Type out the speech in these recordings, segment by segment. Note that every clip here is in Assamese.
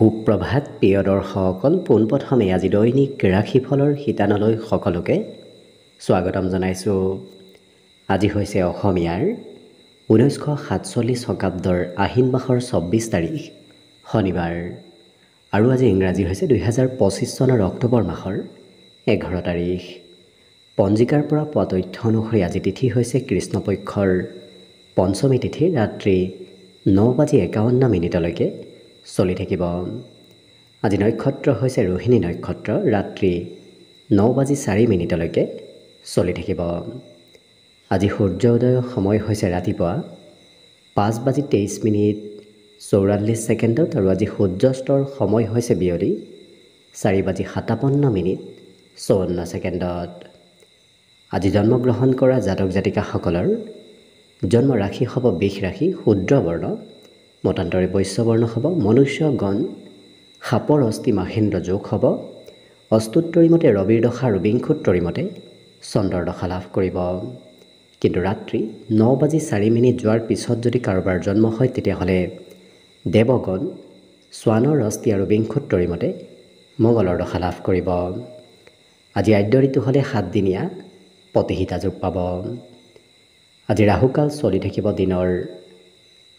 সুপ্ৰভাত প্ৰিয় দৰ্শকসকল, পোনপ্ৰথমে আজি দৈনিক ৰাশিফলৰ শিতানলৈ সকলোকে স্বাগতম জনাইছোঁ। আজি হৈছে অসমীয়াৰ 1947 শকাব্দৰ আহিন মাহৰ 24 তাৰিখ শনিবাৰ আৰু আজি ইংৰাজী হৈছে 2025 চনৰ অক্টোবৰ মাহৰ 11 তাৰিখ। পঞ্জিকাৰ পৰা পোৱা তথ্য অনুসৰি আজি তিথি হৈছে কৃষ্ণপক্ষৰ পঞ্চমী তিথি, ৰাত্ৰি 9:51 চলি থাকিব। আজি নক্ষত্ৰ হৈছে ৰোহিণী নক্ষত্ৰ, ৰাত্ৰি 9:04 চলি থাকিব। আজি সূৰ্য উদয়ৰ সময় হৈছে ৰাতিপুৱা 5:23:44 আৰু আজি সূৰ্যাস্তৰ সময় হৈছে বিয়লি 4:57:54। আজি জন্মগ্ৰহণ কৰা জাতক জাতিকাসকলৰ জন্ম ৰাশি হ'ব বৃষ ৰাশি, শূদ্ৰ বৰ্ণ, মতান্তৰে বৈশ্য বৰ্ণ হ'ব, মনুষ্য গণ, সাপৰ অস্থি মাহেন্দ্ৰ যোগ হ'ব, অস্তুত্তৰী মতে ৰবিৰ দশা আৰু বিংশোত্তৰী মতে চন্দ্ৰৰ দশা লাভ কৰিব। কিন্তু ৰাত্ৰি 9:04 যোৱাৰ পিছত যদি কাৰোবাৰ জন্ম হয় তেতিয়াহ'লে দেৱগণ, স্বানৰ অস্থি আৰু বিংশোত্তৰী মতে মঙ্গলৰ দশা লাভ কৰিব। আজি আদ্য ঋতু হ'লে 7 দিনীয়া প্ৰতিহিতা যোগ পাব। আজি ৰাহুকাল চলি থাকিব দিনৰ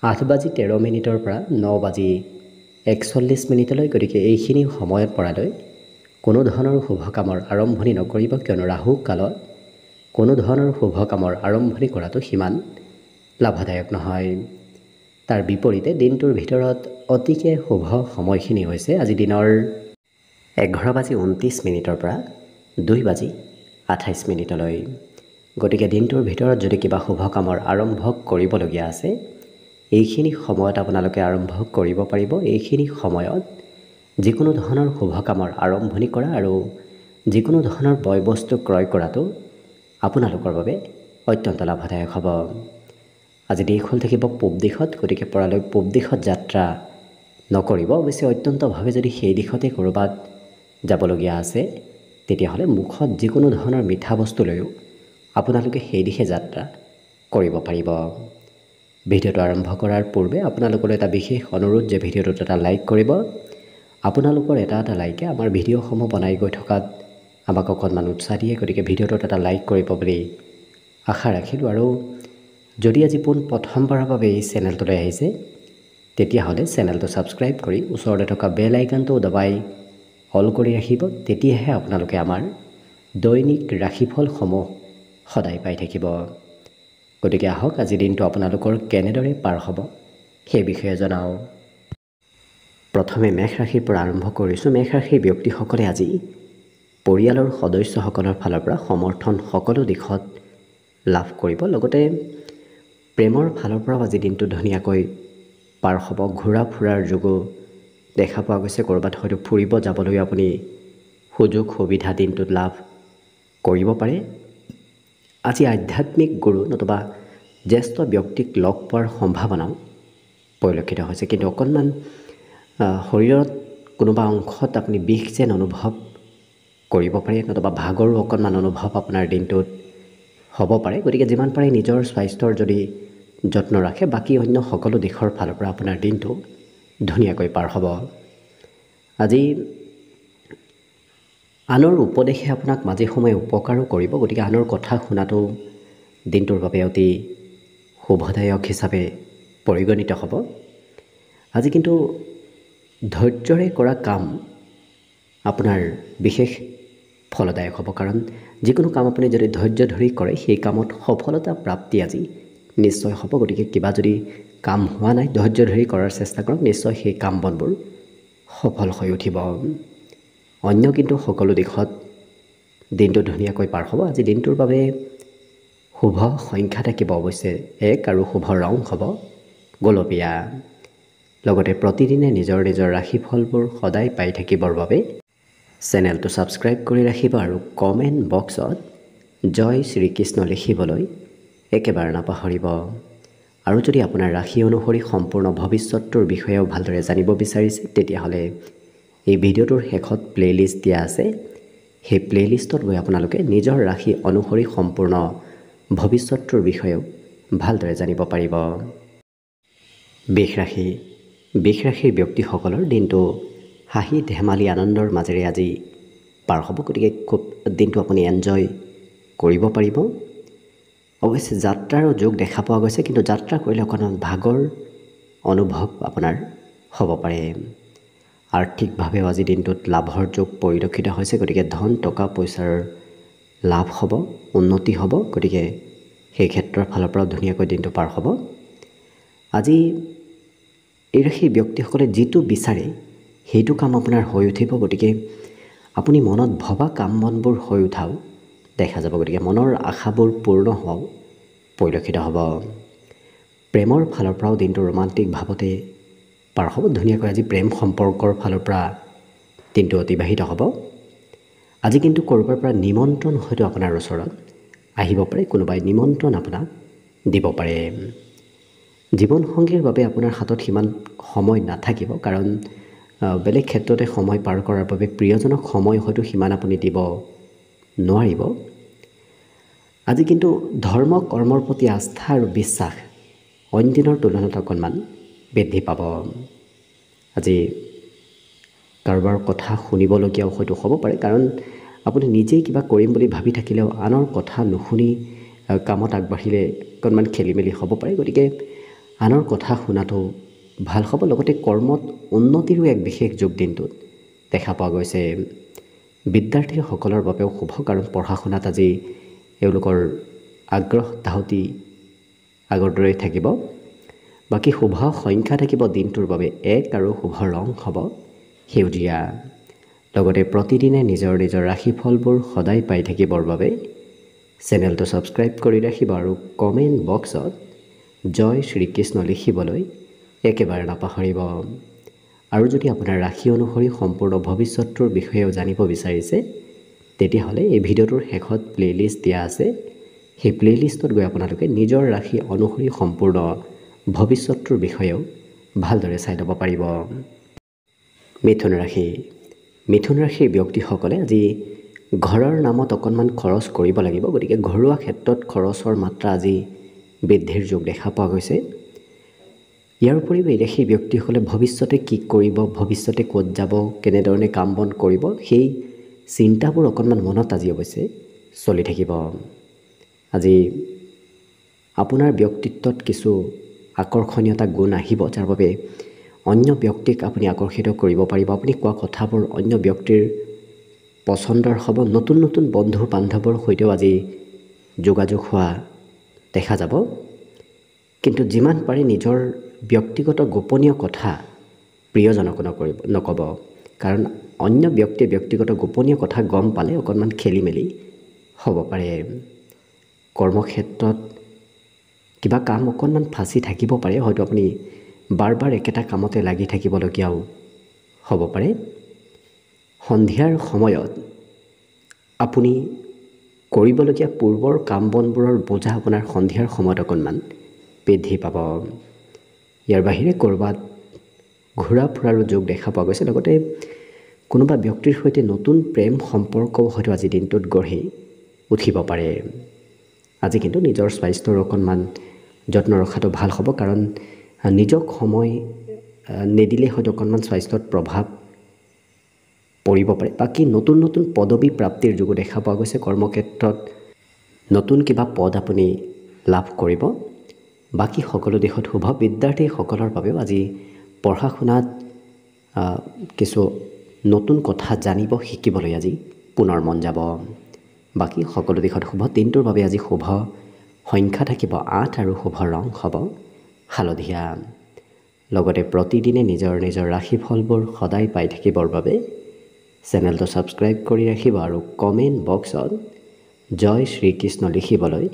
8:13 পৰা 9:41 গতিকে এইখিনি সময়ত পৰালৈ কোনো ধৰণৰ শুভ কামৰ আৰম্ভণি নকৰিব, কিয়নো ৰাহু কালত কোনো ধৰণৰ শুভ কামৰ আৰম্ভণি কৰাটো সিমান লাভদায়ক নহয়। তাৰ বিপৰীতে দিনটোৰ ভিতৰত অতিকে শুভ সময়খিনি হৈছে আজি দিনৰ 11:29 পৰা 2:28। গতিকে দিনটোৰ ভিতৰত যদি কিবা শুভ কামৰ আৰম্ভ কৰিবলগীয়া আছে এইখিনি সময়ত আপোনালোকে আৰম্ভ কৰিব পাৰিব। এইখিনি সময়ত যিকোনো ধৰণৰ শুভ কামৰ আৰম্ভণি কৰা আৰু যিকোনো ধৰণৰ বয় বস্তু ক্ৰয় কৰাটো আপোনালোকৰ বাবে অত্যন্ত লাভদায়ক হ'ব। আজি দিশ হ'ল থাকিব পূব দিশত, গতিকে পৰালৈ পূব দিশত যাত্ৰা নকৰিব। অৱশ্যে অত্যন্তভাৱে যদি সেই দিশতে ক'ৰবাত যাবলগীয়া আছে তেতিয়াহ'লে মুখত যিকোনো ধৰণৰ মিঠা বস্তু লৈও আপোনালোকে সেই দিশে যাত্ৰা কৰিব পাৰিব। ভিডিঅ'টো আৰম্ভ কৰাৰ পূৰ্বে আপোনালোকৰ এটা বিশেষ অনুৰোধ যে ভিডিঅ'টোত এটা লাইক কৰিব। আপোনালোকৰ এটা লাইকে আমাৰ ভিডিঅ'সমূহ বনাই গৈ থকাত আমাক অকণমান উৎসাহ দিয়ে, গতিকে ভিডিঅ'টোত এটা লাইক কৰিব বুলি আশা ৰাখিলোঁ। আৰু যদি আজি প্ৰথমবাৰৰ বাবে এই চেনেলটোলৈ আহিছে তেতিয়াহ'লে চেনেলটো ছাবস্ক্ৰাইব কৰি ওচৰতে থকা বেল আইকনটো দবাই অল কৰি ৰাখিব, তেতিয়াহে আপোনালোকে আমাৰ দৈনিক ৰাশিফলসমূহ সদায় পাই থাকিব। গতিকে আহক আজি দিনটো আপোনালোকৰ কেনেদৰে পাৰ হ'ব সেই বিষয়ে জনাওঁ। প্ৰথমে মেষ ৰাশিৰ পৰা আৰম্ভ কৰিছোঁ। মেষ ৰাশিৰ ব্যক্তিসকলে আজি পৰিয়ালৰ সদস্যসকলৰ ফালৰ পৰা সমৰ্থন সকলো দিশত লাভ কৰিব। লগতে প্ৰেমৰ ফালৰ পৰাও আজি দিনটো ধুনীয়াকৈ পাৰ হ'ব। ঘূৰা ফুৰাৰ যোগো দেখা পোৱা গৈছে। ক'ৰবাত হয়তো ফুৰিব যাবলৈ আপুনি সুযোগ সুবিধা দিনটোত লাভ কৰিব পাৰে। আজি আধ্যাত্মিক গুৰু নতুবা জ্যেষ্ঠ ব্যক্তিক লগ পোৱাৰ সম্ভাৱনাও পৰিলক্ষিত হৈছে, কিন্তু অকণমান শৰীৰত কোনোবা অংশত আপুনি বিষ যেন অনুভৱ কৰিব পাৰে, নতুবা ভাগৰো অকণমান অনুভৱ আপোনাৰ দিনটোত হ'ব পাৰে। গতিকে যিমান পাৰে নিজৰ স্বাস্থ্যৰ যদি যত্ন ৰাখে, বাকী অন্য সকলো দিশৰ ফালৰ পৰা আপোনাৰ দিনটো ধুনীয়াকৈ পাৰ হ'ব। আজি আনৰ উপদেশে আপোনাক মাজে সময়ে উপকাৰো কৰিব, গতিকে আনৰ কথা শুনাটো দিনটোৰ বাবে অতি শুভদায়ক হিচাপে পৰিগণিত হ'ব। আজি কিন্তু ধৈৰ্যৰে কৰা কাম আপোনাৰ বিশেষ ফলদায়ক হ'ব, কাৰণ যিকোনো কাম আপুনি যদি ধৈৰ্য ধৰি কৰে সেই কামত সফলতা প্ৰাপ্তি আজি নিশ্চয় হ'ব। গতিকে কিবা যদি কাম হোৱা নাই ধৈৰ্য ধৰি কৰাৰ চেষ্টা কৰক, নিশ্চয় সেই কাম বনবোৰ সফল হৈ উঠিব। অন্য কিন্তু সকলো দিশত দিনটো ধুনীয়াকৈ পাৰ হ'ব। আজি দিনটোৰ বাবে শুভ সংখ্যা থাকিব অৱশ্যে 1 আৰু শুভ ৰং হ'ব গোলপীয়া। লগতে প্ৰতিদিনে নিজৰ নিজৰ ৰাশিফলবোৰ সদায় পাই থাকিবৰ বাবে চেনেলটো ছাবস্ক্ৰাইব কৰি ৰাখিব আৰু কমেণ্ট বক্সত জয় শ্ৰীকৃষ্ণ লিখিবলৈ একেবাৰে নাপাহৰিব। আৰু যদি আপোনাৰ ৰাশি অনুসৰি সম্পূৰ্ণ ভৱিষ্যতটোৰ বিষয়েও ভালদৰে জানিব বিচাৰিছে তেতিয়াহ'লে এই ভিডিঅ'টোৰ শেষত প্লে'লিষ্ট দিয়া আছে। সেই প্লে'লিষ্টত গৈ আপোনালোকে নিজৰ ৰাশি অনুসৰি সম্পূৰ্ণ ভৱিষ্যতটোৰ বিষয়েও ভালদৰে জানিব পাৰিব। বৃষ ৰাশিৰ ব্যক্তিসকলৰ দিনটো হাঁহি ধেমালি আনন্দৰ মাজেৰে আজি পাৰ হ'ব। গতিকে খুব দিনটো আপুনি এনজয় কৰিব পাৰিব। অৱশ্যে যাত্ৰাৰো যোগ দেখা পোৱা গৈছে, কিন্তু যাত্ৰা কৰিলে অকণমান ভাগৰ অনুভৱ আপোনাৰ হ'ব পাৰে। আৰ্থিকভাৱেও আজি দিনটোত লাভৰ যোগ পৰিলক্ষিত হৈছে। গতিকে ধন টকা পইচাৰ লাভ হ'ব, উন্নতি হ'ব। গতিকে সেই ক্ষেত্ৰৰ ফালৰ পৰাও ধুনীয়াকৈ দিনটো পাৰ হ'ব। আজি এই ৰাশিৰ ব্যক্তিসকলে যিটো বিচাৰে সেইটো কাম আপোনাৰ হৈ উঠিব। গতিকে আপুনি মনত ভবা কাম বনবোৰ হৈ উঠাও দেখা যাব। গতিকে মনৰ আশাবোৰ পূৰ্ণ হোৱাও পৰিলক্ষিত হ'ব। প্ৰেমৰ ফালৰ পৰাও দিনটো ৰোমান্টিক ভাৱতে পাৰ হ'ব। ধুনীয়াকৈ আজি প্ৰেম সম্পৰ্কৰ ফালৰ পৰা দিনটো অতিবাহিত হ'ব। আজি কিন্তু ক'ৰবাৰ পৰা নিমন্ত্ৰণ হয়তো আপোনাৰ ওচৰত আহিব পাৰে, কোনোবাই নিমন্ত্ৰণ আপোনাক দিব পাৰে। জীৱনসংগীৰ বাবে আপোনাৰ হাতত সিমান সময় নাথাকিব, কাৰণ বেলেগ ক্ষেত্ৰতে সময় পাৰ কৰাৰ বাবে প্ৰিয়জনক সময় হয়তো সিমান আপুনি দিব নোৱাৰিব। আজি কিন্তু ধৰ্ম কৰ্মৰ প্ৰতি আস্থা আৰু বিশ্বাস অইন দিনৰ তুলনাত অকণমান বৃদ্ধি পাব। আজি কাৰোবাৰ কথা শুনিবলগীয়াও হয়তো হ'ব পাৰে, কাৰণ আপুনি নিজেই কিবা কৰিম বুলি ভাবি থাকিলেও আনৰ কথা নুশুনি কামত আগবাঢ়িলে অকণমান খেলি মেলি হ'ব পাৰে। গতিকে আনৰ কথা শুনাটো ভাল হ'ব। লগতে কৰ্মত উন্নতিৰো এক বিশেষ যোগ দিনটোত দেখা পোৱা গৈছে। বিদ্যাৰ্থীসকলৰ বাবেও শুভ, কাৰণ পঢ়া শুনাত আজি এওঁলোকৰ আগ্ৰহ ধাউতি আগৰ দৰেই থাকিব। বাকী শুভ সংখ্যা থাকিব দিনটোৰ বাবে 1 আৰু শুভ ৰং হ'ব সেউজীয়া। লগতে প্ৰতিদিনে নিজৰ নিজৰ ৰাশিফলবোৰ সদায় পাই থাকিবৰ বাবে চেনেলটো ছাবস্ক্ৰাইব কৰি ৰাখিব আৰু কমেণ্ট বক্সত জয় শ্ৰীকৃষ্ণ লিখিবলৈ একেবাৰে নাপাহৰিব। আৰু যদি আপোনাৰ ৰাশি অনুসৰি সম্পূৰ্ণ ভৱিষ্যতটোৰ বিষয়েও জানিব বিচাৰিছে, তেতিয়াহ'লে এই ভিডিঅ'টোৰ শেষত প্লে'লিষ্ট দিয়া আছে। সেই প্লে'লিষ্টত গৈ আপোনালোকে নিজৰ ৰাশি অনুসৰি সম্পূৰ্ণ ভৱিষ্যতটোৰ বিষয়েও ভালদৰে চাই ল'ব পাৰিব। মিথুন ৰাশি। মিথুন ৰাশিৰ ব্যক্তিসকলে আজি ঘৰৰ নামত অকণমান খৰচ কৰিব লাগিব। গতিকে ঘৰুৱা ক্ষেত্ৰত খৰচৰ মাত্ৰা আজি বৃদ্ধিৰ যোগ দেখা পোৱা গৈছে। ইয়াৰ উপৰিও এই ৰাশিৰ ব্যক্তিসকলে ভৱিষ্যতে কি কৰিব, ভৱিষ্যতে ক'ত যাব, কেনেধৰণে কাম বন কৰিব, সেই চিন্তাবোৰ অকণমান মনত আজি অৱশ্যে চলি থাকিব। আজি আপোনাৰ ব্যক্তিত্বত কিছু আকৰ্ষণীয়তা গুণ আহিব, যাৰ বাবে অন্য ব্যক্তিক আপুনি আকৰ্ষিত কৰিব পাৰিব। আপুনি কোৱা কথাবোৰ অন্য ব্যক্তিৰ পচন্দৰ হ'ব। নতুন নতুন বন্ধু বান্ধৱৰ সৈতেও আজি যোগাযোগ হোৱা দেখা যাব। কিন্তু যিমান পাৰে নিজৰ ব্যক্তিগত গোপনীয় কথা প্ৰিয়জনক নক'ব, কাৰণ অন্য ব্যক্তিয়ে ব্যক্তিগত গোপনীয় কথা গম পালে অকণমান খেলি মেলি হ'ব পাৰে। কৰ্মক্ষেত্ৰত কিবা কাম অকণমান ফাঁচি থাকিব পাৰে, হয়তো আপুনি বাৰ বাৰ একেটা কামতে লাগি থাকিবলগীয়াও হ'ব পাৰে। সন্ধিয়াৰ সময়ত আপুনি কৰিবলগীয়া পূৰ্বৰ কাম বনবোৰৰ বোজা আপোনাৰ সন্ধিয়াৰ সময়ত অকণমান বৃদ্ধি পাব। ইয়াৰ বাহিৰে ক'ৰবাত ঘূৰা ফুৰাৰো যোগ দেখা পোৱা গৈছে। লগতে কোনোবা ব্যক্তিৰ সৈতে নতুন প্ৰেম সম্পৰ্কও হয়তো আজি দিনটোত গঢ়ি উঠিব পাৰে। আজি কিন্তু নিজৰ স্বাস্থ্যৰ অকণমান যত্ন ৰখাটো ভাল হ'ব, কাৰণ নিজক সময় নিদিলে হয়তো অকণমান স্বাস্থ্যত প্ৰভাৱ পৰিব পাৰে। বাকী নতুন নতুন পদবী প্ৰাপ্তিৰ যোগো দেখা পোৱা গৈছে। কৰ্মক্ষেত্ৰত নতুন কিবা পদ আপুনি লাভ কৰিব। বাকী সকলো দিশত শুভ। বিদ্যাৰ্থীসকলৰ বাবেও আজি পঢ়া শুনাত কিছু নতুন কথা জানিব শিকিবলৈ আজি পুনৰ মন যাব। বাকী সকলো দিশত শুভ। দিনটোৰ বাবে আজি শুভ সংখ্যা থাকিব 8 আৰু শুভ ৰং হ'ব হালধীয়া। লগতে প্ৰতিদিনে নিজৰ নিজৰ ৰাশিফলবোৰ সদায় পাই থাকিবৰ বাবে চেনেলটো ছাবস্ক্ৰাইব কৰি ৰাখিব আৰু কমেণ্ট বক্সত জয় শ্ৰীকৃষ্ণ লিখিবলৈ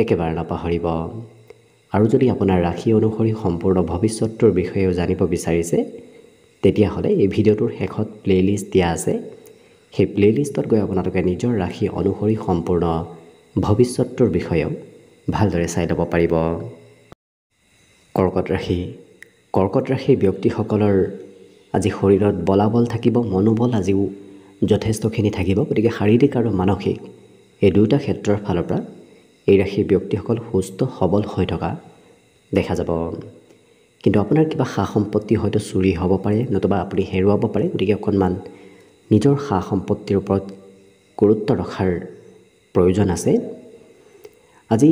একেবাৰে নাপাহৰিব। আৰু যদি আপোনাৰ ৰাশি অনুসৰি সম্পূৰ্ণ ভৱিষ্যতটোৰ বিষয়েও জানিব বিচাৰিছে, তেতিয়াহ'লে এই ভিডিঅ'টোৰ শেষত প্লে'লিষ্ট দিয়া আছে। সেই প্লে'লিষ্টত গৈ আপোনালোকে নিজৰ ৰাশি অনুসৰি সম্পূৰ্ণ ভৱিষ্যতটোৰ বিষয়েও ভালদৰে চাই ল'ব পাৰিব। কৰ্কট ৰাশি। কৰ্কট ৰাশিৰ ব্যক্তিসকলৰ আজি শৰীৰত বলাবল থাকিব, মনোবল আজিও যথেষ্টখিনি থাকিব। গতিকে শাৰীৰিক আৰু মানসিক এই দুয়োটা ক্ষেত্ৰৰ ফালৰ পৰা এই ৰাশিৰ ব্যক্তিসকল সুস্থ সবল হৈ থকা দেখা যাব। কিন্তু আপোনাৰ কিবা সা সম্পত্তি হয়তো চুৰি হ'ব পাৰে, নতুবা আপুনি হেৰুৱাব পাৰে। গতিকে অকণমান নিজৰ সা সম্পত্তিৰ ওপৰত গুৰুত্ব ৰখাৰ প্ৰয়োজন আছে। আজি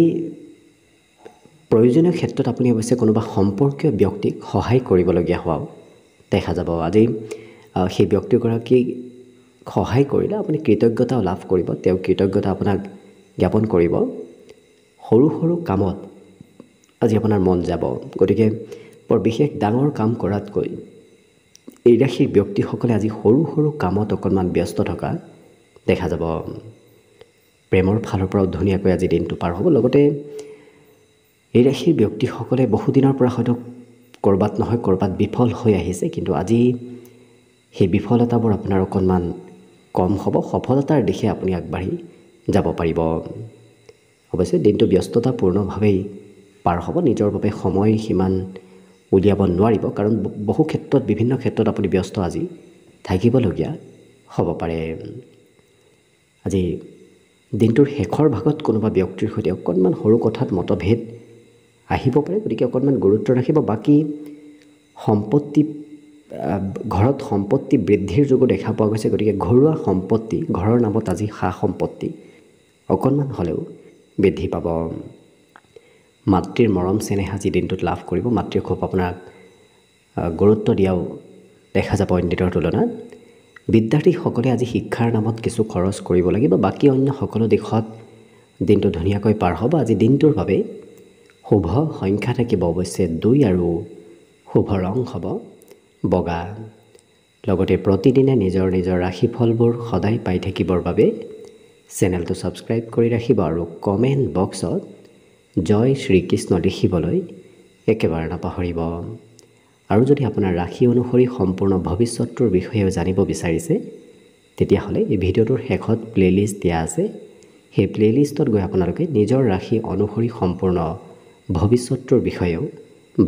প্ৰয়োজনীয় ক্ষেত্ৰত আপুনি অৱশ্যে কোনোবা সম্পৰ্কীয় ব্যক্তিক সহায় কৰিবলগীয়া হোৱাও দেখা যাব। আজি সেই ব্যক্তিগৰাকীক সহায় কৰিলে আপুনি কৃতজ্ঞতাও লাভ কৰিব, তেওঁ কৃতজ্ঞতা আপোনাক জ্ঞাপন কৰিব। সৰু সৰু কামত আজি আপোনাৰ মন যাব। গতিকে বৰ বিশেষ ডাঙৰ কাম কৰাতকৈ এই ৰাশিৰ ব্যক্তিসকলে আজি সৰু সৰু কামত অকণমান ব্যস্ত থকা দেখা যাব। প্ৰেমৰ ফালৰ পৰাও ধুনীয়াকৈ আজি দিনটো পাৰ হ'ব। লগতে এই ৰাশিৰ ব্যক্তিসকলে বহুদিনৰ পৰা হয়তো ক'ৰবাত নহয় ক'ৰবাত বিফল হৈ আহিছে, কিন্তু আজি সেই বিফলতাবোৰ আপোনাৰ অকণমান কম হ'ব। সফলতাৰ দিশে আপুনি আগবাঢ়ি যাব পাৰিব। অৱশ্যে দিনটো ব্যস্ততাপূৰ্ণভাৱেই পাৰ হ'ব। নিজৰ বাবে সময় সিমান উলিয়াব নোৱাৰিব, কাৰণ বহু ক্ষেত্ৰত বিভিন্ন ক্ষেত্ৰত আপুনি ব্যস্ত আজি থাকিবলগীয়া হ'ব পাৰে। আজি দিনটোৰ শেষৰ ভাগত কোনোবা ব্যক্তিৰ সৈতে অকণমান সৰু কথাত মতভেদ আহিব পাৰে। গতিকে অকণমান গুৰুত্ব ৰাখিব। বাকী সম্পত্তি, ঘৰত সম্পত্তি বৃদ্ধিৰ যোগো দেখা পোৱা গৈছে। গতিকে ঘৰুৱা সম্পত্তি, ঘৰৰ নামত আজি সা সম্পত্তি অকণমান হ'লেও বৃদ্ধি পাব। মাতৃৰ মৰম চেনেহ আজি দিনটোত লাভ কৰিব। মাতৃয়ে খুব আপোনাক গুৰুত্ব দিয়াও দেখা যাব অইন দিনৰ তুলনাত। বিদ্যাৰ্থীসকলে আজি শিক্ষাৰ নামত কিছু খৰচ কৰিব লাগিব। বাকী অন্য সকলো দিশত দিনটো ধুনীয়াকৈ পাৰ হ'ব। আজি দিনটোৰ বাবে শুভ সংখ্যা থাকিব অৱশ্যে 2 আৰু শুভ ৰং হ'ব বগা। লগতে প্ৰতিদিনে নিজৰ নিজৰ ৰাশিফলবোৰ সদায় পাই থাকিবৰ বাবে চেনেলটো ছাবস্ক্ৰাইব কৰি ৰাখিব আৰু কমেণ্ট বক্সত জয় শ্ৰীকৃষ্ণ লিখিবলৈ একেবাৰে নাপাহৰিব। আৰু যদি আপোনাৰ ৰাশি অনুসৰি সম্পূৰ্ণ ভৱিষ্যতটোৰ বিষয়েও জানিব বিচাৰিছে, তেতিয়াহ'লে এই ভিডিঅ'টোৰ শেষত প্লে'লিষ্ট দিয়া আছে। সেই প্লে'লিষ্টত গৈ আপোনালোকে নিজৰ ৰাশি অনুসৰি সম্পূৰ্ণ ভৱিষ্যতটোৰ বিষয়েও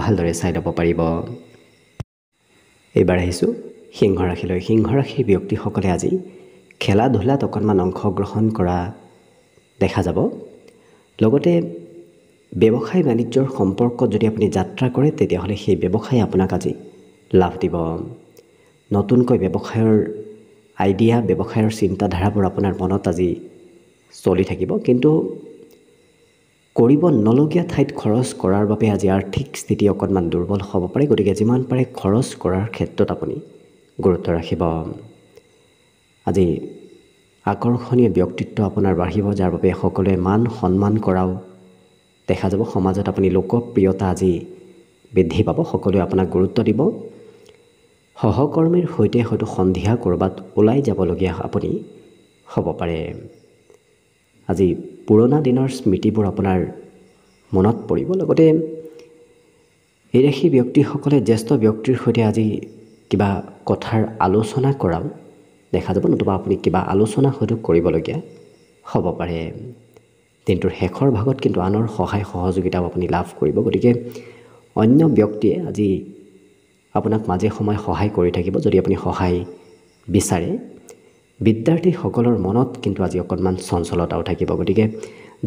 ভালদৰে চাই ল'ব পাৰিব। এইবাৰ আহিছোঁ সিংহ ৰাশিলৈ। সিংহ ৰাশিৰ ব্যক্তিসকলে আজি খেলা ধূলাত অকণমান অংশগ্ৰহণ কৰা দেখা যাব। লগতে ব্যৱসায় বাণিজ্যৰ সম্পৰ্কত যদি আপুনি যাত্ৰা কৰে, তেতিয়াহ'লে সেই ব্যৱসায় আপোনাক আজি লাভ দিব। নতুনকৈ ব্যৱসায়ৰ আইডিয়া, ব্যৱসায়ৰ চিন্তাধাৰাবোৰ আপোনাৰ মনত আজি চলি থাকিব। কিন্তু কৰিব নলগীয়া ঠাইত খৰচ কৰাৰ বাবে আজি আৰ্থিক স্থিতি অকণমান দুৰ্বল হ'ব পাৰে। গতিকে যিমান পাৰে খৰচ কৰাৰ ক্ষেত্ৰত আপুনি গুৰুত্ব ৰাখিব। আজি আকৰ্ষণীয় ব্যক্তিত্ব আপোনাৰ বাঢ়িব, যাৰ বাবে সকলোৱে মান সন্মান কৰাও দেখা যাব। সমাজত আপুনি লোকপ্ৰিয়তা আজি বৃদ্ধি পাব, সকলোৱে আপোনাক গুৰুত্ব দিব। সহকৰ্মীৰ সৈতে হয়তো সন্ধিয়া ক'ৰবাত ওলাই যাবলগীয়া আপুনি হ'ব পাৰে। আজি পুৰণা দিনৰ স্মৃতিবোৰ আপোনাৰ মনত পৰিব। লগতে এই ৰাশি ব্যক্তিসকলে জ্যেষ্ঠ ব্যক্তিৰ সৈতে আজি কিবা কথাৰ আলোচনা কৰাও দেখা যাব, নতুবা আপুনি কিবা আলোচনা হয়তো কৰিবলগীয়া হ'ব পাৰে। দিনটোৰ শেষৰ ভাগত কিন্তু আনৰ সহায় সহযোগিতাও আপুনি লাভ কৰিব। গতিকে অন্য ব্যক্তিয়ে আজি আপোনাক মাজে সময়ে সহায় কৰি থাকিব যদি আপুনি সহায় বিচাৰে। বিদ্যাৰ্থীসকলৰ মনত কিন্তু আজি অকণমান চঞ্চলতাও থাকিব। গতিকে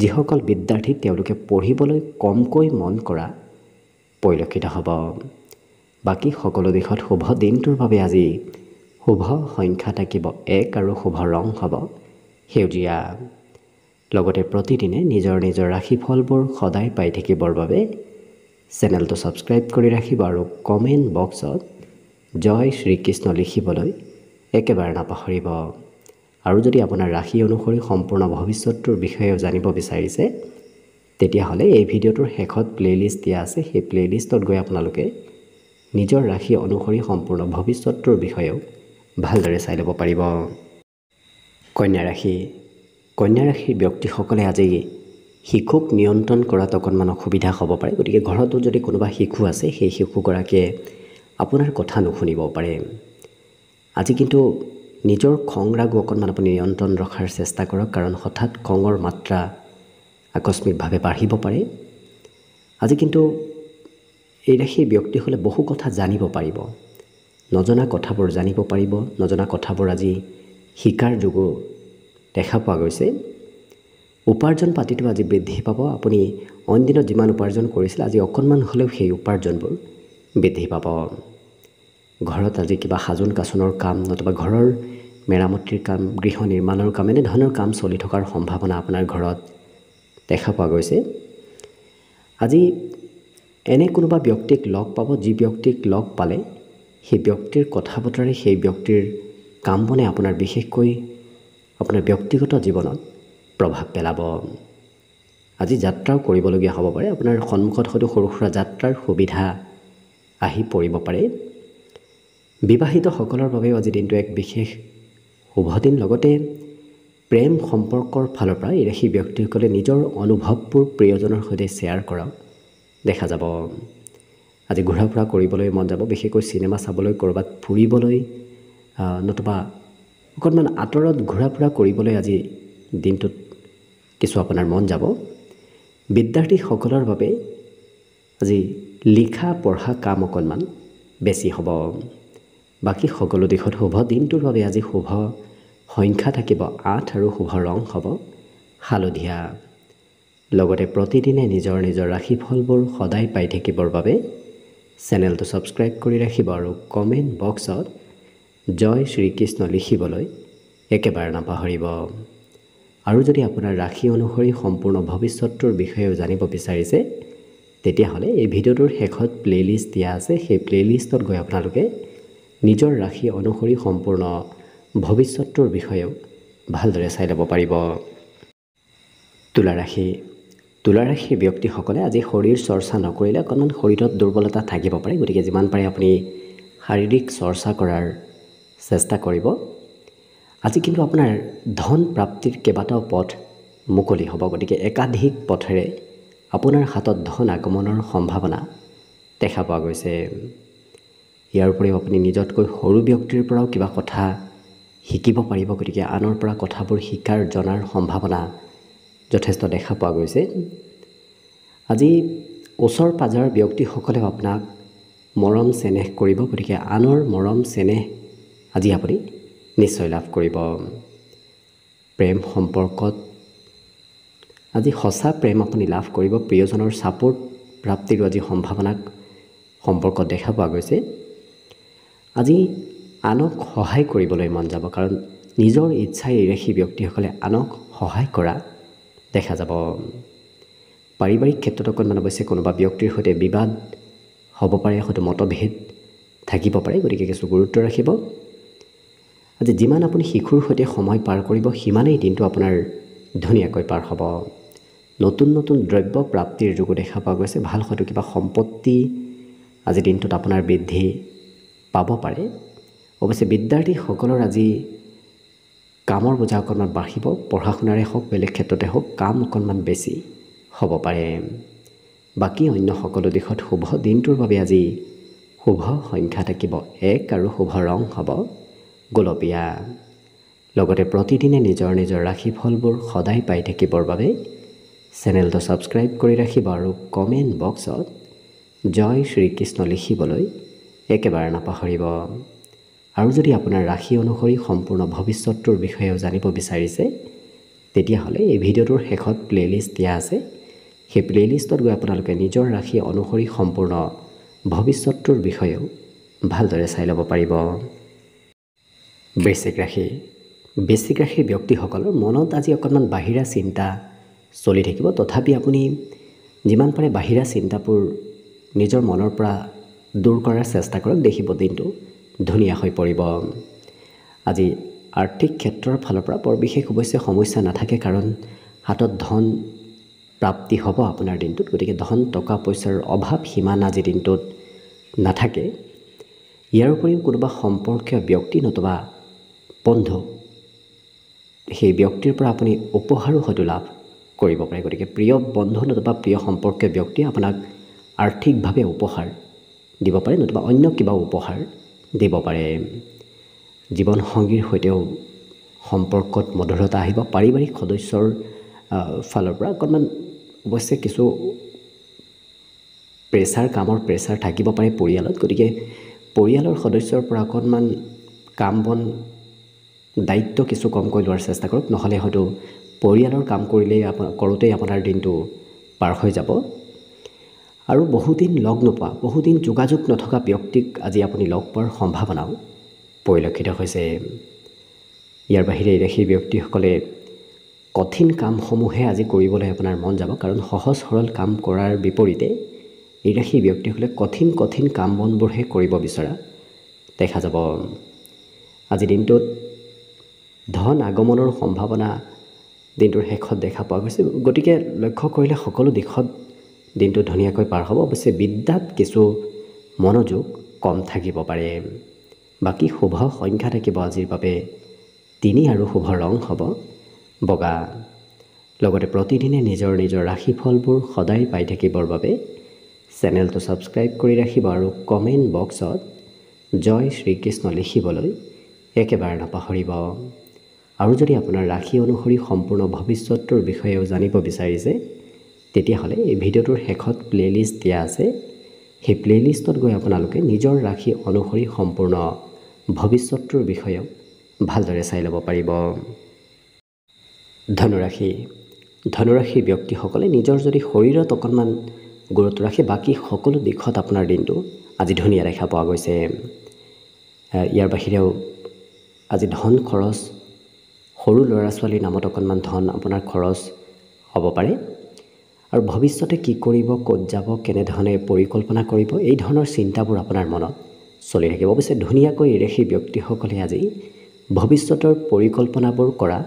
যিসকল বিদ্যাৰ্থী তেওঁলোকে পঢ়িবলৈ কমকৈ মন কৰা পৰিলক্ষিত হ'ব। বাকী সকলো দিশত শুভ। দিনটোৰ বাবে আজি শুভ সংখ্যা থাকিব 1 আৰু শুভ ৰং হ'ব সেউজীয়া। লগতে প্ৰতিদিনে নিজৰ নিজৰ ৰাশিফলবোৰ সদায় পাই থাকিবৰ বাবে চেনেলটো ছাবস্ক্ৰাইব কৰি ৰাখিব আৰু কমেণ্ট বক্সত জয় শ্ৰীকৃষ্ণ লিখিবলৈ একেবাৰে নাপাহৰিব। আৰু যদি আপোনাৰ ৰাশি অনুসৰি সম্পূৰ্ণ ভৱিষ্যতটোৰ বিষয়েও জানিব বিচাৰিছে, তেতিয়াহ'লে এই ভিডিঅ'টোৰ শেষত প্লে'লিষ্ট দিয়া আছে। সেই প্লে'লিষ্টত গৈ আপোনালোকে নিজৰ ৰাশি অনুসৰি সম্পূৰ্ণ ভৱিষ্যতটোৰ বিষয়েও ভালদৰে চাই ল'ব পাৰিব। কন্যা ৰাশি। কন্যা ৰাশিৰ ব্যক্তিসকলে আজি শিশুক নিয়ন্ত্ৰণ কৰাত অকণমান অসুবিধা হ'ব পাৰে। গতিকে ঘৰতো যদি কোনোবা শিশু আছে, সেই শিশুগৰাকীয়ে আপোনাৰ কথা নুশুনিব পাৰে। আজি কিন্তু নিজৰ খং ৰাগো অকণমান আপুনি নিয়ন্ত্ৰণ ৰখাৰ চেষ্টা কৰক, কাৰণ হঠাৎ খঙৰ মাত্ৰা আকস্মিকভাৱে বাঢ়িব পাৰে। আজি কিন্তু এই ৰাশিৰ ব্যক্তিসকলে বহু কথা জানিব পাৰিব, নজনা কথাবোৰ জানিব পাৰিব। নজনা কথাবোৰ আজি শিকাৰ যোগো দেখা পোৱা গৈছে। উপাৰ্জন পাতিটো আজি বৃদ্ধি পাব। আপুনি অইন দিনত যিমান উপাৰ্জন কৰিছিল, আজি অকণমান হ'লেও সেই উপাৰ্জনবোৰ বৃদ্ধি পাব। ঘৰত আজি কিবা সাজোন কাচোনৰ কাম নতুবা ঘৰৰ মেৰামতিৰ কাম, গৃহ নিৰ্মাণৰ কাম, এনেধৰণৰ কাম চলি থকাৰ সম্ভাৱনা আপোনাৰ ঘৰত দেখা পোৱা গৈছে। আজি এনে কোনোবা ব্যক্তিক লগ পাব, যি ব্যক্তিক লগ পালে সেই ব্যক্তিৰ কথা বতৰাই সেই ব্যক্তিৰ কাম বনে আপোনাৰ বিশেষকৈ আপোনাৰ ব্যক্তিগত জীৱনত প্ৰভাৱ পেলাব। আজি যাত্ৰাও কৰিবলগীয়া হ'ব পাৰে, আপোনাৰ সন্মুখত হয়তো সৰু সুৰা যাত্ৰাৰ সুবিধা আহি পৰিব পাৰে। বিবাহিতসকলৰ বাবেও আজি দিনটো এক বিশেষ শুভ দিন। লগতে প্ৰেম সম্পৰ্কৰ ফালৰ পৰা এই ৰাশি ব্যক্তিসকলে নিজৰ অনুভৱবোৰ প্ৰিয়জনৰ সৈতে শ্বেয়াৰ কৰা দেখা যাব। আজি ঘূৰা ফুৰা কৰিবলৈ মন যাব, বিশেষকৈ চিনেমা চাবলৈ, ক'ৰবাত ফুৰিবলৈ নতুবা অকণমান আঁতৰত ঘূৰা ফুৰা কৰিবলৈ আজি দিনটোত কিছু আপোনাৰ মন যাব। বিদ্যাৰ্থীসকলৰ বাবে আজি লিখা পঢ়া কাম অকণমান বেছি হ'ব। বাকী সকলো দিশত শুভ। দিনটোৰ বাবে আজি শুভ সংখ্যা থাকিব 8 আৰু শুভ ৰং হ'ব হালধীয়া। লগতে প্ৰতিদিনে নিজৰ নিজৰ ৰাশিফলবোৰ সদায় পাই থাকিবৰ বাবে চেনেলটো ছাবস্ক্ৰাইব কৰি ৰাখিব আৰু কমেণ্ট বক্সত জয় শ্ৰীকৃষ্ণ লিখিবলৈ একেবাৰে নাপাহৰিব। আৰু যদি আপোনাৰ ৰাশি অনুসৰি সম্পূৰ্ণ ভৱিষ্যতটোৰ বিষয়েও জানিব বিচাৰিছে, তেতিয়াহ'লে এই ভিডিঅ'টোৰ শেষত প্লে'লিষ্ট দিয়া আছে। সেই প্লে'লিষ্টত গৈ আপোনালোকে নিজৰ ৰাশি অনুসৰি সম্পূৰ্ণ ভৱিষ্যতটোৰ বিষয়েও ভালদৰে চাই ল'ব পাৰিব। তুলা ৰাশি। তুলা ৰাশিৰ ব্যক্তিসকলে আজি শৰীৰ চৰ্চা নকৰিলে অকণমান শৰীৰত দুৰ্বলতা থাকিব পাৰে, গতিকে যিমান পাৰে আপুনি শাৰীৰিক চৰ্চা কৰাৰ চেষ্টা কৰিব। আজি কিন্তু আপোনাৰ ধন প্ৰাপ্তিৰ কেইবাটাও পথ মুকলি হ'ব, গতিকে একাধিক পথেৰে আপোনাৰ হাতত ধন আগমনৰ সম্ভাৱনা দেখা পোৱা গৈছে। ইয়াৰ উপৰিও আপুনি নিজতকৈ সৰু ব্যক্তিৰ পৰাও কিবা কথা শিকিব পাৰিব, গতিকে আনৰ পৰা কথাবোৰ শিকাৰ জনাৰ সম্ভাৱনা যথেষ্ট দেখা পোৱা গৈছে। আজি ওচৰ পাজৰ ব্যক্তিসকলেও আপোনাক মৰম চেনেহ কৰিব, গতিকে আনৰ মৰম চেনেহ আজি আপুনি নিশ্চয় লাভ কৰিব। প্ৰেম সম্পৰ্কত আজি সঁচা প্ৰেম আপুনি লাভ কৰিব। প্ৰিয়জনৰ ছাপোৰ্ট প্ৰাপ্তিৰো আজি সম্ভাৱনাক সম্পৰ্কত দেখা পোৱা গৈছে। আজি আনক সহায় কৰিবলৈ মন যাব, কাৰণ নিজৰ ইচ্ছাই এই ৰাশি ব্যক্তিসকলে আনক সহায় কৰা দেখা যাব। পাৰিবাৰিক ক্ষেত্ৰত অকণমান অৱশ্যে কোনোবা ব্যক্তিৰ সৈতে বিবাদ হ'ব পাৰে, হয়তো মতভেদ থাকিব পাৰে, গতিকে কিছু গুৰুত্ব ৰাখিব। আজি যিমান আপুনি শিশুৰ সৈতে সময় পাৰ কৰিব, সিমানেই দিনটো আপোনাৰ ধুনীয়াকৈ পাৰ হ'ব। নতুন নতুন দ্ৰব্য প্ৰাপ্তিৰ যোগো দেখা পোৱা গৈছে। ভাল হয়তো কিবা সম্পত্তি আজি দিনটোত আপোনাৰ বৃদ্ধি পাব পাৰে। অৱশ্যে বিদ্যাৰ্থীসকলৰ আজি কামৰ বোজা অকণমান বাঢ়িব। পঢ়া শুনাৰে হওক, বেলেগ ক্ষেত্ৰতে হওক, কাম অকণমান বেছি হ'ব পাৰে। বাকী অন্য সকলো দিশত শুভ। দিনটোৰ বাবে আজি শুভ সংখ্যা থাকিব 1 আৰু শুভ ৰং হ'ব গোলপীয়া। লগতে প্ৰতিদিনে নিজৰ নিজৰ ৰাশিফলবোৰ সদায় পাই থাকিবৰ বাবে চেনেলটো ছাবস্ক্ৰাইব কৰি ৰাখিব আৰু কমেণ্ট বক্সত জয় শ্ৰীকৃষ্ণ লিখিবলৈ একেবাৰে নাপাহৰিব। আৰু যদি আপোনাৰ ৰাশি অনুসৰি সম্পূৰ্ণ ভৱিষ্যতটোৰ বিষয়েও জানিব বিচাৰিছে, তেতিয়াহ'লে এই ভিডিঅ'টোৰ শেষত প্লে'লিষ্ট দিয়া আছে। সেই প্লে'লিষ্টত গৈ আপোনালোকে নিজৰ ৰাশি অনুসৰি সম্পূৰ্ণ ভৱিষ্যতটোৰ বিষয়েও ভালদৰে চাই ল'ব পাৰিব। বৃশ্চিক ৰাশি। বৃশ্চিক ৰাশিৰ ব্যক্তিসকলৰ মনত আজি অকণমান বাহিৰা চিন্তা চলি থাকিব, তথাপি আপুনি যিমান পাৰে বাহিৰা চিন্তাবোৰ নিজৰ মনৰ পৰা দূৰ কৰাৰ চেষ্টা কৰক। দেখিব দিনটো ধুনীয়া হৈ পৰিব। আজি আৰ্থিক ক্ষেত্ৰৰ ফালৰ পৰা বৰ বিশেষ অৱশ্যে সমস্যা নাথাকে, কাৰণ হাতত ধন প্ৰাপ্তি হ'ব আপোনাৰ দিনটোত, গতিকে ধন টকা পইচাৰ অভাৱ সিমান আজি দিনটোত নাথাকে। ইয়াৰ উপৰিও কোনোবা সম্পৰ্কীয় ব্যক্তি নতুবা বন্ধু, সেই ব্যক্তিৰ পৰা আপুনি উপহাৰো হয়তো লাভ কৰিব পাৰে, গতিকে প্ৰিয় বন্ধু নতুবা প্ৰিয় সম্পৰ্কীয় ব্যক্তিয়ে আপোনাক আৰ্থিকভাৱে উপহাৰ দিব পাৰে, নতুবা অন্য কিবা উপহাৰ দিব পাৰে। জীৱনসংগীৰ সৈতেও সম্পৰ্কত মধুৰতা আহিব। পাৰিবাৰিক সদস্যৰ ফালৰ পৰা অকণমান অৱশ্যে কিছু কামৰ প্ৰেছাৰ থাকিব পাৰে পৰিয়ালত, গতিকে পৰিয়ালৰ সদস্যৰ পৰা অকণমান কাম বন দায়িত্ব কিছু কমকৈ লোৱাৰ চেষ্টা কৰক, নহ'লে হয়তো পৰিয়ালৰ কাম কৰোঁতেই আপোনাৰ দিনটো পাৰ হৈ যাব। আৰু বহুদিন লগ নোপোৱা বহুদিন যোগাযোগ নথকা ব্যক্তিক আজি আপুনি লগ পোৱাৰ সম্ভাৱনাও পৰিলক্ষিত হৈছে। ইয়াৰ বাহিৰে এই ৰাশিৰ ব্যক্তিসকলে কঠিন কামসমূহে আজি কৰিবলৈ আপোনাৰ মন যাব, কাৰণ সহজ সৰল কাম কৰাৰ বিপৰীতে এই ৰাশিৰ ব্যক্তিসকলে কঠিন কাম বনবোৰহে কৰিব বিচৰা দেখা যাব। আজিৰ দিনটোত ধন আগমনৰ সম্ভাৱনা দিনটোৰ শেষত দেখা পোৱা গৈছে, গতিকে লক্ষ্য কৰিলে সকলো দিশত দিনটো ধুনীয়াকৈ পাৰ হ'ব। অৱশ্যে বিদ্যাত কিছু মনোযোগ কম থাকিব পাৰে। বাকী শুভ সংখ্যা থাকিব আজিৰ বাবে 3 আৰু শুভ ৰং হ'ব বগা। লগতে প্ৰতিদিনে নিজৰ ৰাশিফলবোৰ সদায় পাই থাকিবৰ বাবে চেনেলটো ছাবস্ক্ৰাইব কৰি ৰাখিব আৰু কমেণ্ট বক্সত জয় শ্ৰীকৃষ্ণ লিখিবলৈ একেবাৰে নাপাহৰিব। আৰু যদি আপোনাৰ ৰাশি অনুসৰি সম্পূৰ্ণ ভৱিষ্যতৰ বিষয়েও জানিব বিচাৰিছে, তেতিয়াহ'লে এই ভিডিঅ'টোৰ শেষত প্লে'লিষ্ট দিয়া আছে। সেই প্লে'লিষ্টত গৈ আপোনালোকে নিজৰ ৰাশি অনুসৰি সম্পূৰ্ণ ভৱিষ্যতৰ বিষয়েও ভালদৰে চাই ল'ব পাৰিব। ধনুৰাশিৰ ব্যক্তিসকলে নিজৰ যদি শৰীৰত অকণমান গুৰুত্ব ৰাখে, বাকী সকলো দিশত আপোনাৰ দিনটো আজি ধুনীয়া দেখা পোৱা গৈছে। ইয়াৰ বাহিৰেও আজি ধন খৰচ, সৰু ল'ৰা ছোৱালীৰ নামত অকণমান ধন আপোনাৰ খৰচ হ'ব পাৰে। আৰু ভৱিষ্যতে কি কৰিব, ক'ত যাব, কেনেধৰণে পৰিকল্পনা কৰিব, এই ধৰণৰ চিন্তাবোৰ আপোনাৰ মনত চলি থাকিব। অৱশ্যে ধুনীয়াকৈ এই ৰাশিৰ ব্যক্তিসকলে আজি ভৱিষ্যতৰ পৰিকল্পনাবোৰ কৰা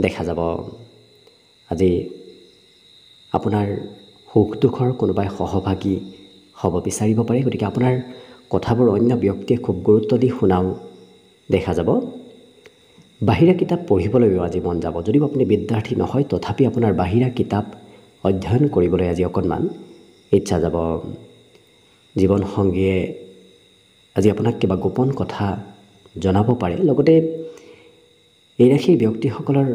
দেখা যাব। আজি আপোনাৰ সুখ দুখৰ কোনোবাই সহভাগী হ'ব বিচাৰিব পাৰে, গতিকে আপোনাৰ কথাবোৰ অন্য ব্যক্তিয়ে খুব গুৰুত্ব দি শুনাও দেখা যাব। বাহিৰা কিতাপ পঢ়িবলৈও আজি মন যাব। যদিও আপুনি বিদ্যাৰ্থী নহয়, তথাপি আপোনাৰ বাহিৰা কিতাপ অধ্যয়ন কৰিবলৈ আজি অকণমান ইচ্ছা যাব। জীৱনসংগীয়ে আজি আপোনাক কিবা গোপন কথা জনাব পাৰে। লগতে এই ৰাশিৰ ব্যক্তিসকলৰ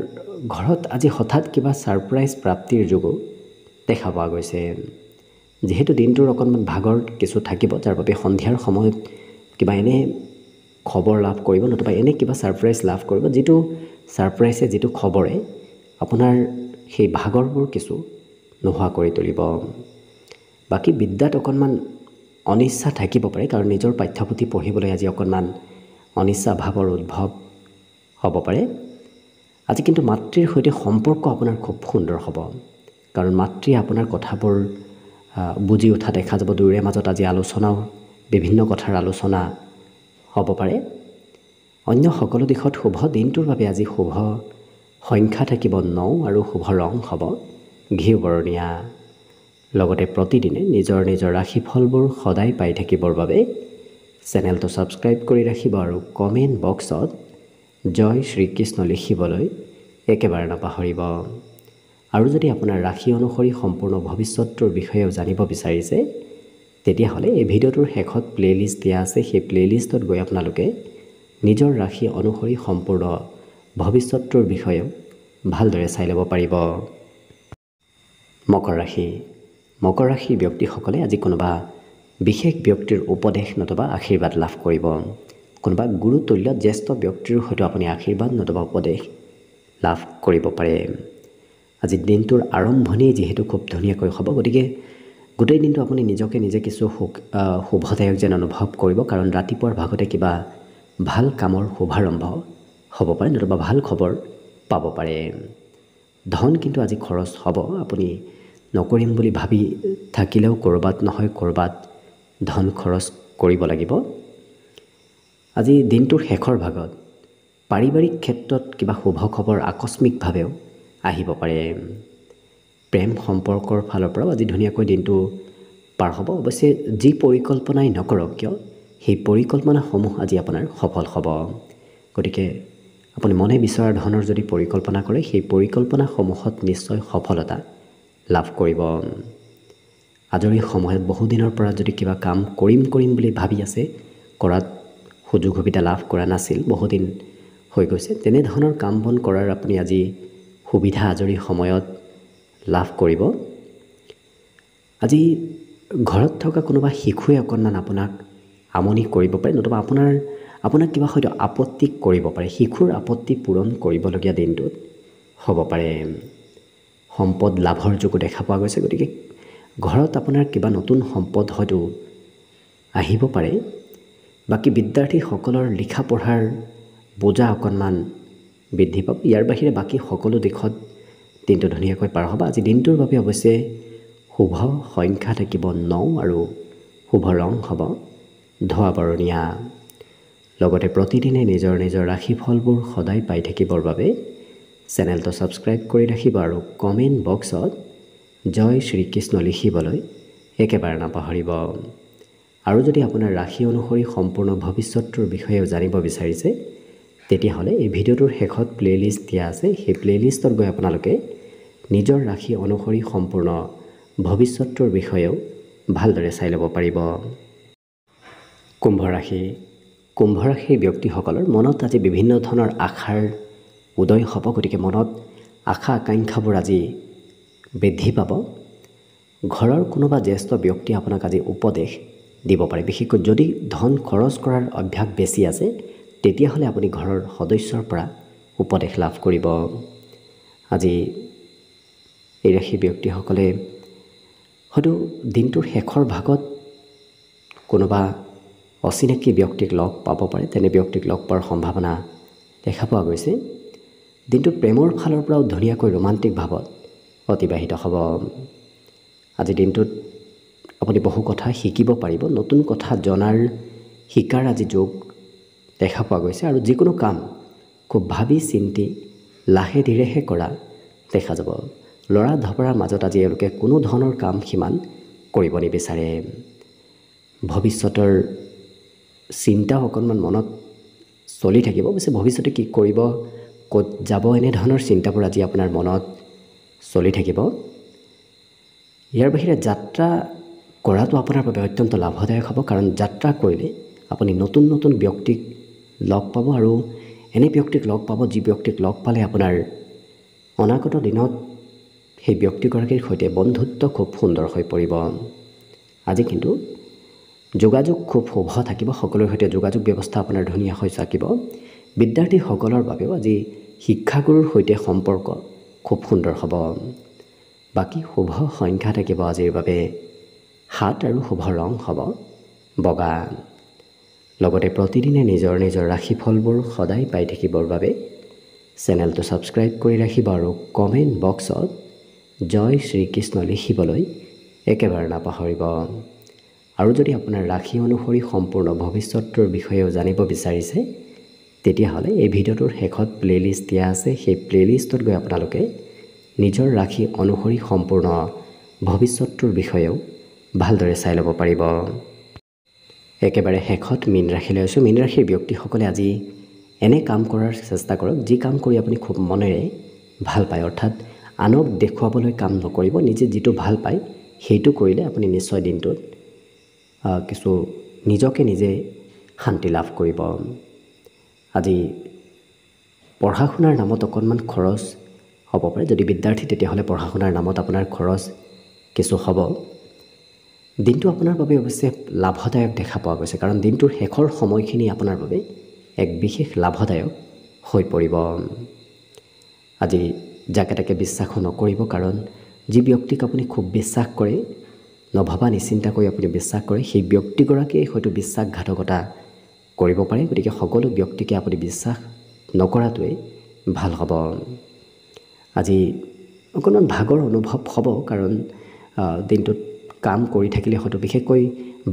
ঘৰত আজি হঠাৎ কিবা ছাৰপ্ৰাইজ প্ৰাপ্তিৰ যোগো দেখা পোৱা গৈছে। যিহেতু দিনটোৰ অকণমান ভাগৰ কিছু থাকিব, যাৰ বাবে সন্ধিয়াৰ সময়ত কিবা এনে খবৰ লাভ কৰিব, নতুবা এনে কিবা ছাৰপ্ৰাইজ লাভ কৰিব, যিটো ছাৰপ্ৰাইজে, যিটো খবৰে আপোনাৰ সেই ভাগৰবোৰ কিছু নোহোৱা কৰি তুলিব। বাকী বিদ্যাত অকণমান অনিচ্ছা থাকিব পাৰে, কাৰণ নিজৰ পাঠ্যপুথি পঢ়িবলৈ আজি অকণমান অনিচ্ছা ভাৱৰ উদ্ভৱ হ'ব পাৰে। আজি কিন্তু মাতৃৰ সৈতে সম্পৰ্ক আপোনাৰ খুব সুন্দৰ হ'ব, কাৰণ মাতৃয়ে আপোনাৰ কথাবোৰ বুজি উঠা দেখা যাব। দুয়োৰে মাজত আজি আলোচনাও, বিভিন্ন কথাৰ আলোচনা হ'ব পাৰে। অন্য সকলো দিশত শুভ। দিনটোৰ বাবে আজি শুভ সংখ্যা থাকিব 9 আৰু শুভ ৰং হ'ব ঘিউ বৰণীয়া। লগতে প্ৰতিদিনে নিজৰ ৰাশিফলবোৰ সদায় পাই থাকিবৰ বাবে চেনেলটো ছাবস্ক্ৰাইব কৰি ৰাখিব আৰু কমেণ্ট বক্সত জয় শ্ৰীকৃষ্ণ লিখিবলৈ একেবাৰে নাপাহৰিব। আৰু যদি আপোনাৰ ৰাশি অনুসৰি সম্পূৰ্ণ ভৱিষ্যতৰ বিষয়েও জানিব বিচাৰিছে, তেতিয়াহ'লে এই ভিডিঅ'টোৰ শেষত প্লে'লিষ্ট দিয়া আছে। সেই প্লে'লিষ্টত গৈ আপোনালোকে নিজৰ ৰাশি অনুসৰি সম্পূৰ্ণ ভৱিষ্যতৰ বিষয়েও ভালদৰে চাই ল'ব পাৰিব। মকৰ ৰাশিৰ ব্যক্তিসকলে আজি কোনোবা বিশেষ ব্যক্তিৰ উপদেশ নতুবা আশীৰ্বাদ লাভ কৰিব। কোনোবা গুৰুতুল্য জ্যেষ্ঠ ব্যক্তিৰ হয়তো আপুনি আশীৰ্বাদ নতুবা উপদেশ লাভ কৰিব পাৰে। আজি দিনটোৰ আৰম্ভণি যিহেতু খুব ধুনীয়াকৈ হ'ব, গতিকে গোটেই দিনটো আপুনি নিজকে নিজে কিছু শুভদায়ক যেন অনুভৱ কৰিব, কাৰণ ৰাতিপুৱাৰ ভাগতে কিবা ভাল কামৰ শুভাৰম্ভ হ'ব পাৰে, নতুবা ভাল খবৰ পাব পাৰে। ধন কিন্তু আজি খৰচ হ'ব। আপুনি নকৰিম বুলি ভাবি থাকিলেও ক'ৰবাত নহয় ক'ৰবাত ধন খৰচ কৰিব লাগিব। আজি দিনটোৰ শেষৰ ভাগত পাৰিবাৰিক ক্ষেত্ৰত কিবা শুভ খবৰ আকস্মিকভাৱেও আহিব পাৰে। প্ৰেম সম্পৰ্কৰ ফালৰ পৰাও আজি ধুনীয়াকৈ দিনটো পাৰ হ'ব। অৱশ্যে যি পৰিকল্পনাই নকৰক কিয়, সেই পৰিকল্পনাসমূহ আজি আপোনাৰ সফল হ'ব। গতিকে আপুনি মনে বিচৰা ধৰণৰ যদি পৰিকল্পনা কৰে, সেই পৰিকল্পনাসমূহত নিশ্চয় সফলতা লাভ কৰিব। আজৰি সময়ত বহুদিনৰ পৰা যদি কিবা কাম কৰিম বুলি ভাবি আছে, কৰাত সুযোগ সুবিধা লাভ কৰা নাছিল, বহুদিন হৈ গৈছে, তেনেধৰণৰ কাম বন কৰাৰ আপুনি আজি সুবিধা আজৰি সময়ত লাভ কৰিব। আজি ঘৰত থকা কোনোবা শিশুৱে অকণমান আপোনাক আমনি কৰিব পাৰে, নতুবা আপোনাক কিবা হয়তো আপত্তি কৰিব পাৰে। শিশুৰ আপত্তি পূৰণ কৰিবলগীয়া দিনটোত হ'ব পাৰে। সম্পদ লাভৰ যোগো দেখা পোৱা গৈছে, গতিকে ঘৰত আপোনাৰ কিবা নতুন সম্পদ হয়তো আহিব পাৰে। বাকী বিদ্যাৰ্থীসকলৰ লিখা পঢ়াৰ বোজা অকণমান বৃদ্ধি পাব। ইয়াৰ বাহিৰে বাকী সকলো দিশত দিনটো ধুনীয়াকৈ পাৰ হ'ব। আজি দিনটোৰ বাবে অৱশ্যে শুভ সংখ্যা থাকিব 9 আৰু শুভ ৰং হ'ব ধোঁৱা বৰণীয়া। লগতে প্ৰতিদিনে নিজৰ নিজৰ ৰাশিফলবোৰ সদায় পাই থাকিবৰ বাবে চেনেলটো ছাবস্ক্ৰাইব কৰি ৰাখিব আৰু কমেণ্ট বক্সত জয় শ্ৰীকৃষ্ণ লিখিবলৈ একেবাৰে নাপাহৰিব। আৰু যদি আপোনাৰ ৰাশি অনুসৰি সম্পূৰ্ণ ভৱিষ্যতটোৰ বিষয়েও জানিব বিচাৰিছে, তেতিয়াহ'লে এই ভিডিঅ'টোৰ শেষত প্লে'লিষ্ট দিয়া আছে। সেই প্লে'লিষ্টত গৈ আপোনালোকে নিজৰ ৰাশি অনুসৰি সম্পূৰ্ণ ভৱিষ্যতটোৰ বিষয়েও ভালদৰে চাই ল'ব পাৰিব। কুম্ভ ৰাশি। কুম্ভ ৰাশিৰ ব্যক্তিসকলৰ মনত আজি বিভিন্ন ধৰণৰ আশাৰ উদয় হ'ব। গতিকে মনত আশা আকাংক্ষাবোৰ আজি বৃদ্ধি পাব। ঘৰৰ কোনোবা জ্যেষ্ঠ ব্যক্তিয়ে আপোনাক আজি উপদেশ দিব পাৰে। বিশেষকৈ যদি ধন খৰচ কৰাৰ অভ্যাস বেছি আছে, তেতিয়াহ'লে আপুনি ঘৰৰ সদস্যৰ পৰা উপদেশ লাভ কৰিব। আজি এই ৰাশিৰ ব্যক্তিসকলে হয়তো দিনটোৰ শেষৰ ভাগত কোনোবা অচিনাকি ব্যক্তিক লগ পাব পাৰে। তেনে ব্যক্তিক লগ পোৱাৰ সম্ভাৱনা দেখা পোৱা গৈছে। দিনটো প্ৰেমৰ ফালৰ পৰাও ধুনীয়াকৈ ৰোমান্টিক ভাৱত অতিবাহিত হ'ব। আজি দিনটোত আপুনি বহু কথা শিকিব পাৰিব। নতুন কথা জনাৰ শিকাৰ আজি যোগ দেখা পোৱা গৈছে। আৰু যিকোনো কাম খুব ভাবি চিন্তি লাহে ধীৰেহে কৰা দেখা যাব। ল'ৰা ধপৰাৰ মাজত আজি এওঁলোকে কোনো ধৰণৰ কাম সিমান কৰিব নিবিচাৰে। ভৱিষ্যতৰ চিন্তাও অকণমান মনত চলি থাকিব। অৱশ্যে ভৱিষ্যতে কি কৰিব, ক'ত যাব, এনেধৰণৰ চিন্তাবোৰ আজি আপোনাৰ মনত চলি থাকিব। ইয়াৰ বাহিৰে যাত্ৰা কৰাটো আপোনাৰ বাবে অত্যন্ত লাভদায়ক হ'ব। কাৰণ যাত্ৰা কৰিলে আপুনি নতুন নতুন ব্যক্তিক লগ পাব আৰু এনে ব্যক্তিক লগ পাব যি ব্যক্তিক লগ পালে আপোনাৰ অনাগত দিনত সেই ব্যক্তিগৰাকীৰ সৈতে বন্ধুত্ব খুব সুন্দৰ হৈ পৰিব। আজি কিন্তু যোগাযোগ খুব শুভ থাকিব। সকলোৰে সৈতে যোগাযোগ ব্যৱস্থা আপোনাৰ ধুনীয়া হৈ থাকিব। বিদ্যাৰ্থীসকলৰ বাবেও আজি শিক্ষাগুৰুৰ সৈতে সম্পৰ্ক খুব সুন্দৰ হ'ব। বাকী শুভ সংখ্যা থাকিব আজিৰ বাবে 7 আৰু শুভ ৰং হ'ব বগা। লগতে প্ৰতিদিনে নিজৰ নিজৰ ৰাশিফলবোৰ সদায় পাই থাকিবৰ বাবে চেনেলটো ছাবস্ক্ৰাইব কৰি ৰাখিব আৰু কমেণ্ট বক্সত জয় শ্ৰীকৃষ্ণ লিখিবলৈ একেবাৰে নাপাহৰিব। আৰু যদি আপোনাৰ ৰাশি অনুসৰি সম্পূৰ্ণ ভৱিষ্যতটোৰ বিষয়েও জানিব বিচাৰিছে, তেতিয়াহ'লে এই ভিডিঅ'টোৰ শেষত প্লে'লিষ্ট দিয়া আছে। সেই প্লে'লিষ্টত গৈ আপোনালোকে নিজৰ ৰাশি অনুসৰি সম্পূৰ্ণ ভৱিষ্যতটোৰ বিষয়েও ভালদৰে চাই ল'ব পাৰিব। একেবাৰে শেষত মীন ৰাশিলৈ আছোঁ। মীন ৰাশিৰ ব্যক্তিসকলে আজি এনে কাম কৰাৰ চেষ্টা কৰক যি কাম কৰি আপুনি খুব মনেৰে ভাল পায়। অৰ্থাৎ আনক দেখুৱাবলৈ কাম নকৰিব। নিজে যিটো ভাল পায় সেইটো কৰিলে আপুনি নিশ্চয় দিনটোত কিছু নিজকে নিজে শান্তি লাভ কৰিব। আজি পঢ়া শুনাৰ নামত অকণমান খৰচ হ'ব পাৰে। যদি বিদ্যাৰ্থী তেতিয়াহ'লে পঢ়া শুনাৰ নামত আপোনাৰ খৰচ কিছু হ'ব। দিনটো আপোনাৰ বাবে অৱশ্যে লাভদায়ক দেখা পোৱা গৈছে। কাৰণ দিনটোৰ শেষৰ সময়খিনি আপোনাৰ বাবে এক বিশেষ লাভদায়ক হৈ পৰিব। আজি যাকে তাকে বিশ্বাসো নকৰিব। কাৰণ যি ব্যক্তিক আপুনি খুব বিশ্বাস কৰে, নভবা নিচিন্তাকৈ আপুনি বিশ্বাস কৰে, সেই ব্যক্তিগৰাকীয়ে হয়তো বিশ্বাসঘাতকতা কৰিব পাৰে। গতিকে সকলো ব্যক্তিকে আপুনি বিশ্বাস নকৰাটোৱেই ভাল হ'ব। আজি অকণমান ভাগৰ অনুভৱ হ'ব। কাৰণ দিনটোত কাম কৰি থাকিলে হয়তো বিশেষকৈ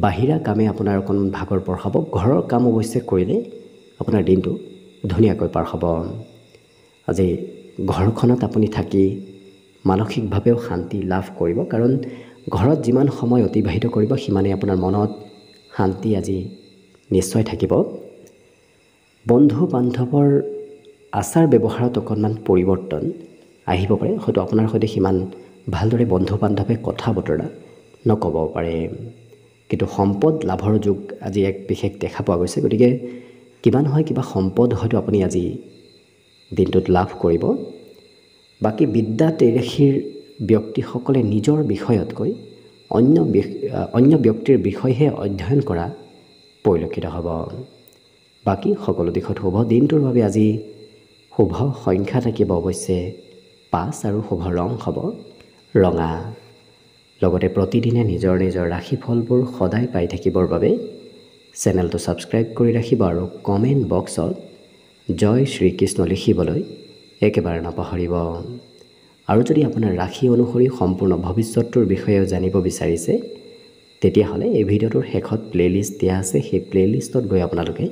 বাহিৰা কামে আপোনাৰ অকণমান ভাগৰ বঢ়াব। ঘৰৰ কাম অৱশ্যে কৰিলে আপোনাৰ দিনটো ধুনীয়াকৈ পাৰ হ'ব। আজি ঘৰখনত আপুনি থাকি মানসিকভাৱেও শান্তি লাভ কৰিব। কাৰণ ঘৰত যিমান সময় অতিবাহিত কৰিব সিমানেই আপোনাৰ মনত শান্তি আজি নিশ্চয় থাকিব। বন্ধু বান্ধৱৰ আচাৰ ব্যৱহাৰত অকণমান পৰিৱৰ্তন আহিব পাৰে। হয়তো আপোনাৰ সৈতে সিমান ভালদৰে বন্ধু বান্ধৱে কথা বতৰা নক'ব পাৰে। কিন্তু সম্পদ লাভৰ যোগ আজি এক বিশেষ দেখা পোৱা গৈছে। গতিকে কিবা নহয় কিবা সম্পদ হয়তো আপুনি আজি দিনটোত লাভ কৰিব। বাকী বিদ্যাত এই ৰাশিৰ ব্যক্তিসকলে নিজৰ বিষয়তকৈ অন্য ব্যক্তিৰ বিষয়হে অধ্যয়ন কৰা পৰিলক্ষিত হ'ব। বাকী সকলো দিশত শুভ। দিনটোৰ বাবে আজি শুভ সংখ্যা থাকিব অৱশ্যে 5 আৰু শুভ ৰং হ'ব ৰঙা। লগতে প্ৰতিদিনে নিজৰ নিজৰ ৰাশিফলবোৰ সদায় পাই থাকিবৰ বাবে চেনেলটো ছাবস্ক্ৰাইব কৰি ৰাখিব আৰু কমেণ্ট বক্সত জয় শ্ৰীকৃষ্ণ লিখিবলৈ একেবাৰে নাপাহৰিব। আৰু যদি আপোনাৰ ৰাশি অনুসৰি সম্পূৰ্ণ ভৱিষ্যতটোৰ বিষয়েও জানিব বিচাৰিছে তেতিয়াহ'লে এই ভিডিঅ'টোৰ শেষত প্লেলিষ্ট দিয়া আছে। সেই প্লেলিষ্টত গৈ আপোনালোকে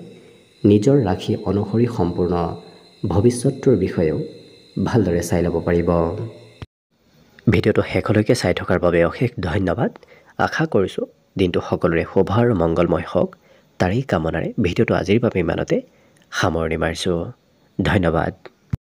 নিজৰ ৰাশি অনুসৰি সম্পূৰ্ণ ভৱিষ্যতটোৰ বিষয়েও ভালদৰে চাই ল'ব পাৰিব। ভিডিঅ'টো শেষলৈকে চাই থকাৰ বাবে অশেষ ধন্যবাদ। আশা কৰিছোঁ দিনটো সকলোৰে শুভ আৰু মংগলময় হওক, তাৰেই কামনাৰে ভিডিঅ'টো আজিৰ বাবে ইমানতে সামৰণি মাৰিছোঁ। ধন্যবাদ।